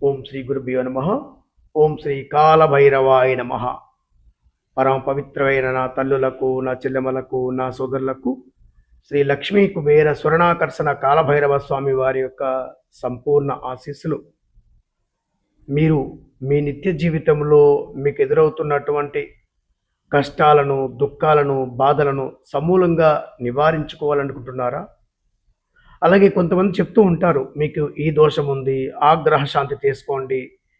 ఓం శ్రీ గురుభ్యో నమ. ఓం శ్రీ కాలభైరవాయ నమ. పరమ పవిత్రమైన నా తల్లులకు, నా చెల్లెమలకు, నా సోదరులకు శ్రీ లక్ష్మీ కుబేర స్వర్ణాకర్షణ కాలభైరవ స్వామి వారి యొక్క సంపూర్ణ ఆశీస్సులు మీరు మీ నిత్య జీవితంలో మీకు ఎదురవుతున్నటువంటి కష్టాలను, దుఃఖాలను, బాధలను సమూలంగా నివారించుకోవాలనుకుంటున్నారా? అలాగే కొంతమంది చెప్తూ ఉంటారు, మీకు ఈ దోషం ఉంది, ఆ గ్రహ శాంతి చేసుకోండి,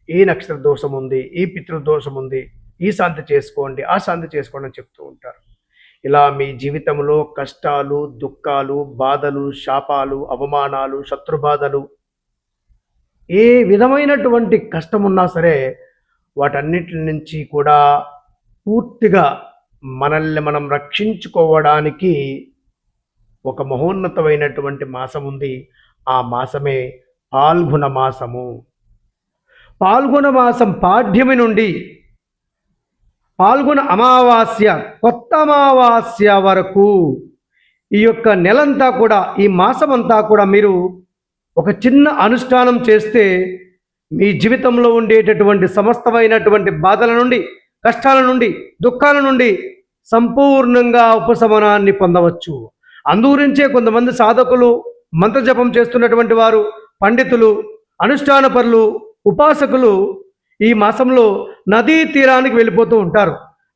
ఈ నక్షత్ర దోషం ఉంది, ఈ పితృదోషం ఉంది, ఈ శాంతి చేసుకోండి, ఆ శాంతి చేసుకోండి అని చెప్తూ ఉంటారు. ఇలా మీ జీవితంలో కష్టాలు, దుఃఖాలు, బాధలు, శాపాలు, అవమానాలు, శత్రుబాధలు, ఏ విధమైనటువంటి కష్టం ఉన్నా సరే వాటన్నిటి నుంచి కూడా పూర్తిగా మనల్ని మనం రక్షించుకోవడానికి ఒక మహోన్నతమైనటువంటి మాసం ఉంది. ఆ మాసమే పాల్గొన మాసము. పాల్గొన మాసం పాడ్యమి నుండి పాల్గొన అమావాస్య, కొత్త అమావాస్య వరకు ఈ యొక్క నెలంతా కూడా, ఈ మాసం అంతా కూడా మీరు ఒక చిన్న అనుష్ఠానం చేస్తే మీ జీవితంలో ఉండేటటువంటి సమస్తమైనటువంటి బాధల నుండి, కష్టాల నుండి, దుఃఖాల నుండి సంపూర్ణంగా ఉపశమనాన్ని పొందవచ్చు. అందుగురించే కొంతమంది సాధకులు, మంత్రజపం చేస్తున్నటువంటి వారు, పండితులు, అనుష్ఠానపరులు, ఉపాసకులు ఈ మాసంలో నదీ తీరానికి వెళ్ళిపోతూ ఉంటారు.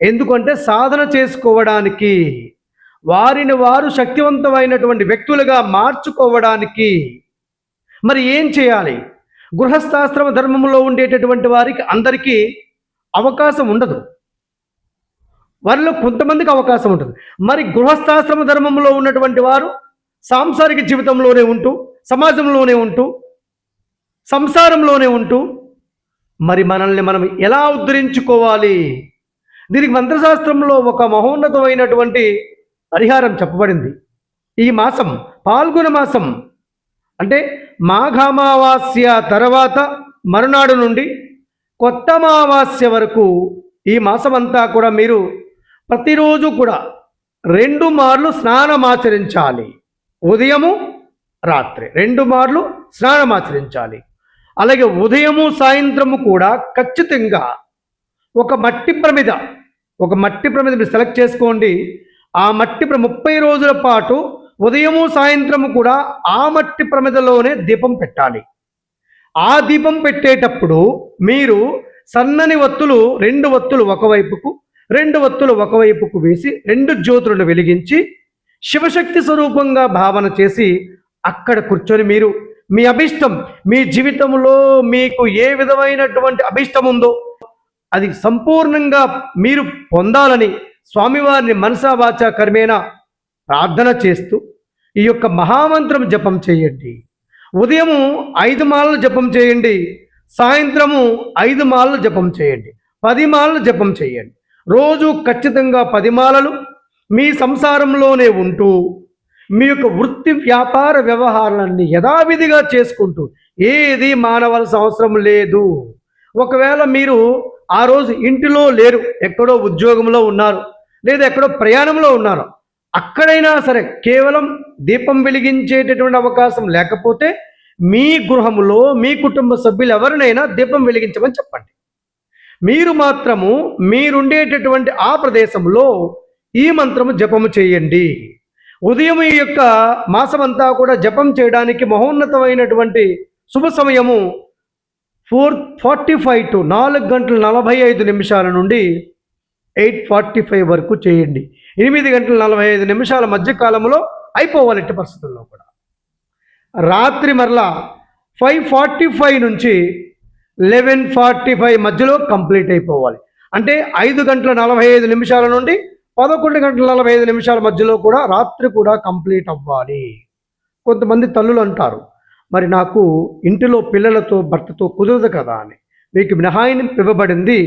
ఎందుకంటే సాధన చేసుకోవడానికి, వారిని వారు శక్తివంతమైనటువంటి వ్యక్తులుగా మార్చుకోవడానికి. మరి ఏం చేయాలి? గృహస్థాశ్రమ ధర్మంలో ఉండేటటువంటి వారికి అందరికీ అవకాశం ఉండదు, వారిలో కొంతమందికి అవకాశం ఉంటుంది. మరి గృహస్థాశ్రమ ధర్మంలో ఉన్నటువంటి వారు సాంసారిక జీవితంలోనే ఉంటూ, సమాజంలోనే ఉంటూ, సంసారంలోనే ఉంటూ మరి మనల్ని మనం ఎలా ఉద్ధరించుకోవాలి? దీనికి మంత్రశాస్త్రంలో ఒక మహోన్నతమైనటువంటి పరిహారం చెప్పబడింది. ఈ మాసం పాల్గొన మాసం అంటే మాఘామావాస్య తర్వాత మరునాడు నుండి కొత్త అమావాస్య వరకు ఈ మాసం అంతా కూడా మీరు ప్రతిరోజు కూడా 2 మార్లు స్నానమాచరించాలి. ఉదయము, రాత్రి 2 మార్లు స్నానమాచరించాలి. అలాగే ఉదయము, సాయంత్రము కూడా ఖచ్చితంగా ఒక మట్టి ప్రమిద మీరు సెలెక్ట్ చేసుకోండి. ఆ మట్టి 30 రోజుల పాటు ఉదయము, సాయంత్రము కూడా ఆ మట్టి ప్రమిదలోనే దీపం పెట్టాలి. ఆ దీపం పెట్టేటప్పుడు మీరు సన్నని ఒత్తులు, 2 ఒత్తులు ఒకవైపుకు, 2 ఒత్తులు ఒకవైపుకు వేసి 2 జ్యోతులను వెలిగించి శివశక్తి స్వరూపంగా భావన చేసి అక్కడ కూర్చొని మీరు మీ అభిష్టం, మీ జీవితంలో మీకు ఏ విధమైనటువంటి అభిష్టం ఉందో అది సంపూర్ణంగా మీరు పొందాలని స్వామివారిని మనసా వాచా కర్మేణ ప్రార్థన చేస్తూ ఈ యొక్క మహామంత్రం జపం చేయండి. ఉదయము 5 మాలలు జపం చేయండి, సాయంత్రము 5 మాలలు జపం చేయండి, 10 మాలలు జపం చేయండి. రోజు ఖచ్చితంగా 10 మాలలు మీ సంసారంలోనే ఉంటూ మీ యొక్క వృత్తి, వ్యాపార వ్యవహారాలన్నీ యథావిధిగా చేసుకుంటూ ఏది మానవలసిన అవసరం లేదు. ఒకవేళ మీరు ఆ రోజు ఇంటిలో లేరు, ఎక్కడో ఉద్యోగంలో ఉన్నారు, లేదా ఎక్కడో ప్రయాణంలో ఉన్నారు, అక్కడైనా సరే కేవలం దీపం వెలిగించేటటువంటి అవకాశం లేకపోతే మీ గృహంలో మీ కుటుంబ సభ్యులు ఎవరినైనా దీపం వెలిగించమని చెప్పండి. మీరు మాత్రము మీరుండేటటువంటి ఆ ప్రదేశంలో ఈ మంత్రము జపము చేయండి. ఉదయం ఈ యొక్క మాసమంతా కూడా జపం చేయడానికి మహోన్నతమైనటువంటి శుభ సమయము 4:45 to 4:45 నుండి 8:45 వరకు చేయండి. 8:45 మధ్య కాలంలో అయిపోవాలి ఎట్టి పరిస్థితుల్లో కూడా. రాత్రి మరలా 5:45 నుంచి 11:45 మధ్యలో కంప్లీట్ అయిపోవాలి. అంటే 5:45 నుండి 11:45 మధ్యలో కూడా రాత్రి కూడా కంప్లీట్ అవ్వాలి. కొంతమంది తల్లులు అంటారు, మరి నాకు ఇంటిలో పిల్లలతో, భర్తతో కుదరదు కదా అని. మీకు మినహాయింపు ఇవ్వబడింది.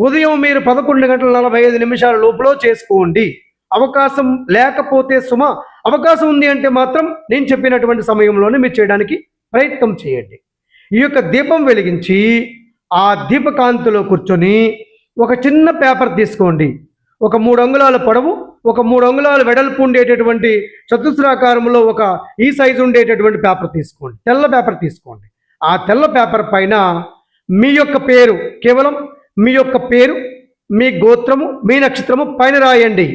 ఉదయం మీరు 11:45 లోపల చేసుకోండి. అవకాశం లేకపోతే అవకాశం ఉంది అంటే మాత్రం నేను చెప్పినటువంటి సమయంలోనే మీరు చేయడానికి ప్రయత్నం చేయండి. ఈ యొక్క దీపం వెలిగించి ఆ దీపకాంతిలో కూర్చొని ఒక చిన్న పేపర్ తీసుకోండి. ఒక 3 అంగుళాల పొడవు, ఒక 3 అంగుళాల వెడల్పు ఉండేటటువంటి చతుస్రాకారంలో ఒక ఈ సైజు ఉండేటటువంటి పేపర్ తీసుకోండి, తెల్ల పేపర్ తీసుకోండి. ఆ తెల్ల పేపర్ పైన మీ యొక్క పేరు, కేవలం మీ యొక్క పేరు, మీ గోత్రము, మీ నక్షత్రము పైన రాయండి.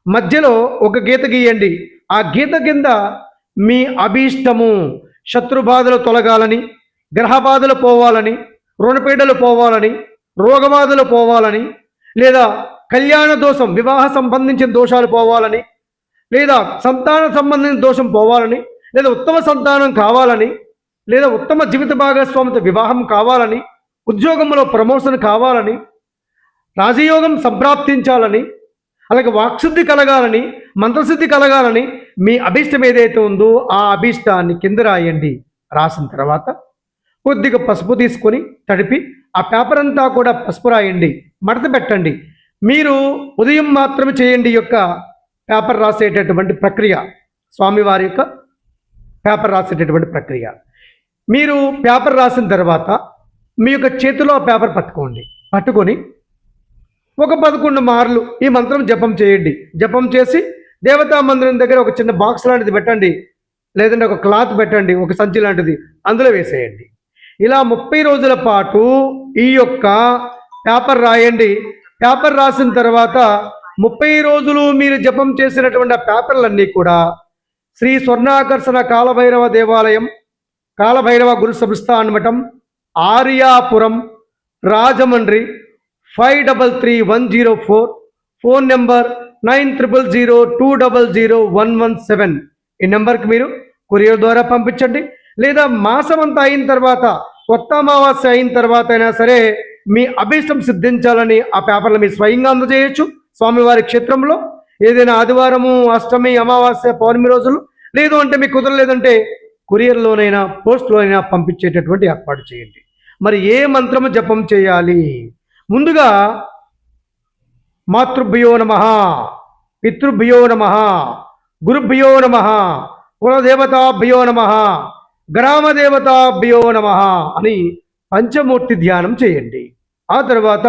మధ్యలో ఒక గీత గీయండి. ఆ గీత కింద మీ అభీష్టము, శత్రుబాధలు తొలగాలని, గ్రహబాధలు పోవాలని, రుణపీడలు పోవాలని, రోగబాధలు పోవాలని, లేదా కళ్యాణ దోషం, వివాహ సంబంధించిన దోషాలు పోవాలని, లేదా సంతాన సంబంధించిన దోషం పోవాలని, లేదా ఉత్తమ సంతానం కావాలని, లేదా ఉత్తమ జీవిత భాగస్వామితో వివాహం కావాలని, ఉద్యోగంలో ప్రమోషన్ కావాలని, రాజయోగం సంప్రాప్తించాలని, అలాగే వాక్శుద్ధి కలగాలని, మంత్రశుద్ధి కలగాలని మీ అభీష్టం ఏదైతే ఉందో ఆ అభీష్టాన్ని కింద రాయండి. రాసిన తర్వాత కొద్దిగా పసుపు తీసుకొని తడిపి ఆ పేపర్ అంతా కూడా పసుపు రాయండి, మడత పెట్టండి. మీరు ఉదయం మాత్రమే చేయండి ఈ యొక్క పేపర్ రాసేటటువంటి ప్రక్రియ, స్వామివారి యొక్క పేపర్ రాసేటటువంటి ప్రక్రియ. మీరు పేపర్ రాసిన తర్వాత మీ యొక్క చేతిలో ఆ పేపర్ పట్టుకొని ఒక 11 మార్లు ఈ మంత్రం జపం చేయండి. జపం చేసి దేవతా మందిరం దగ్గర ఒక చిన్న బాక్స్ లాంటిది పెట్టండి, లేదంటే ఒక క్లాత్ పెట్టండి, ఒక సంచి లాంటిది, అందులో వేసేయండి. ఇలా 30 రోజుల పాటు ఈ యొక్క పేపర్ రాయండి. పేపర్ రాసిన తర్వాత 30 రోజులు మీరు జపం చేసినటువంటి ఆ పేపర్లన్నీ కూడా శ్రీ స్వర్ణాకర్షణ కాలభైరవ దేవాలయం, కాలభైరవ గురు సంస్థాన మఠం, ఆర్యాపురం, రాజమండ్రి 533104, ఫోన్ నెంబర్ 9002000117. ఈ నెంబర్కి మీరు కొరియర్ ద్వారా పంపించండి. లేదా మాసం అంతా అయిన తర్వాత, కొత్త అమావాస్య అయిన తర్వాత అయినా సరే మీ అభీష్టం సిద్ధించాలని ఆ పేపర్లు మీరు స్వయంగా అందజేయచ్చు. స్వామివారి క్షేత్రంలో ఏదైనా ఆదివారము, అష్టమి, అమావాస్య, పౌర్ణమి రోజులు, లేదు అంటే మీకు కుదరలేదంటే కొరియర్లోనైనా పోస్ట్లో అయినా పంపించేటటువంటి ఏర్పాటు చేయండి. మరి ఏ మంత్రము జపం చేయాలి? ముందుగా మాతృభ్యో నమః, పితృభ్యో నమః, గురుభ్యో నమః, కులదేవతాభ్యో నమః, గ్రామదేవతాభ్యో నమః అని పంచమూర్తి ధ్యానం చేయండి. ఆ తర్వాత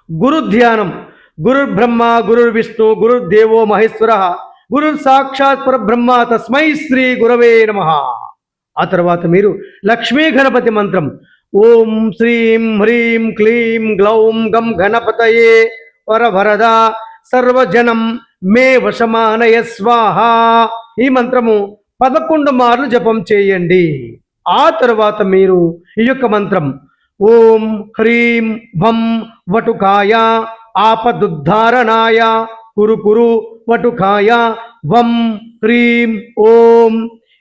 గురు ధ్యానం, గురుర్బ్రహ్మ గురుర్విష్ణు గురుర్దేవో మహేశ్వర గురు సాక్షాత్ పరబ్రహ్మ తస్మై శ్రీ గురవే నమః. ఆ తర్వాత మీరు లక్ష్మీ గణపతి మంత్రం, ఓం శ్రీం హ్రీం క్లీం గ్లౌం గం గణపతయే వరవరద సర్వజనం మే వశమానయ స్వాహ, ఈ మంత్రము 11 మార్లు జపం చేయండి. ఆ తర్వాత మీరు ఈ యొక్క మంత్రం ఓం హ్రీం భం వటుకాయ ఆపదుద్ధారణాయ కురు కురు వటుకాయ వం హ్రీం ఓం,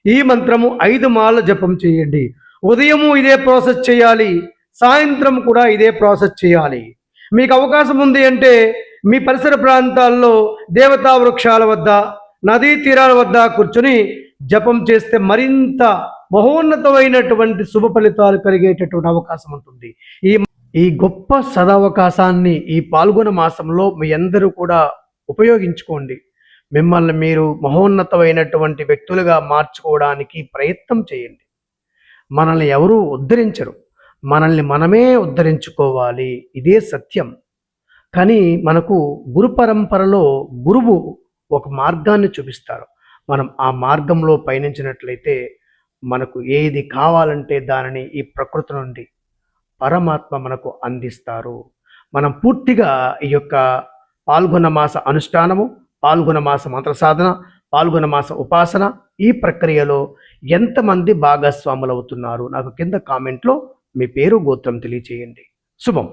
ఈ మంత్రము 5 మార్లు జపం చేయండి. ఉదయము ఇదే ప్రాసెస్ చేయాలి, సాయంత్రం కూడా ఇదే ప్రాసెస్ చేయాలి. మీకు అవకాశం ఉంది అంటే మీ పరిసర ప్రాంతాల్లో దేవతా వృక్షాల వద్ద, నదీ తీరాల వద్ద కూర్చొని జపం చేస్తే మరింత మహోన్నతమైనటువంటి శుభ ఫలితాలు కలిగేటటువంటి అవకాశం ఉంటుంది. ఈ గొప్ప సదవకాశాన్ని ఈ పాల్గొన మాసంలో మీ అందరూ కూడా ఉపయోగించుకోండి. మిమ్మల్ని మీరు మహోన్నతమైనటువంటి వ్యక్తులుగా మార్చుకోవడానికి ప్రయత్నం చేయండి. మనల్ని ఎవరూ ఉద్ధరించరు, మనల్ని మనమే ఉద్ధరించుకోవాలి, ఇదే సత్యం. కానీ మనకు గురు పరంపరలో గురువు ఒక మార్గాన్ని చూపిస్తారు. మనం ఆ మార్గంలో పయనించినట్లయితే మనకు ఏది కావాలంటే దానిని ఈ ప్రకృతి నుండి పరమాత్మ మనకు అందిస్తారు. మనం పూర్తిగా ఈ యొక్క పాల్గొన మాస అనుష్ఠానము, పాల్గొన మాస మంత్ర సాధన, పాల్గొన మాస ఉపాసన, ఈ ప్రక్రియలో ఎంతమంది భాగస్వాములు అవుతున్నారు నాకు కింద కామెంట్లో మీ పేరు గోత్రం తెలియచేయండి. శుభం.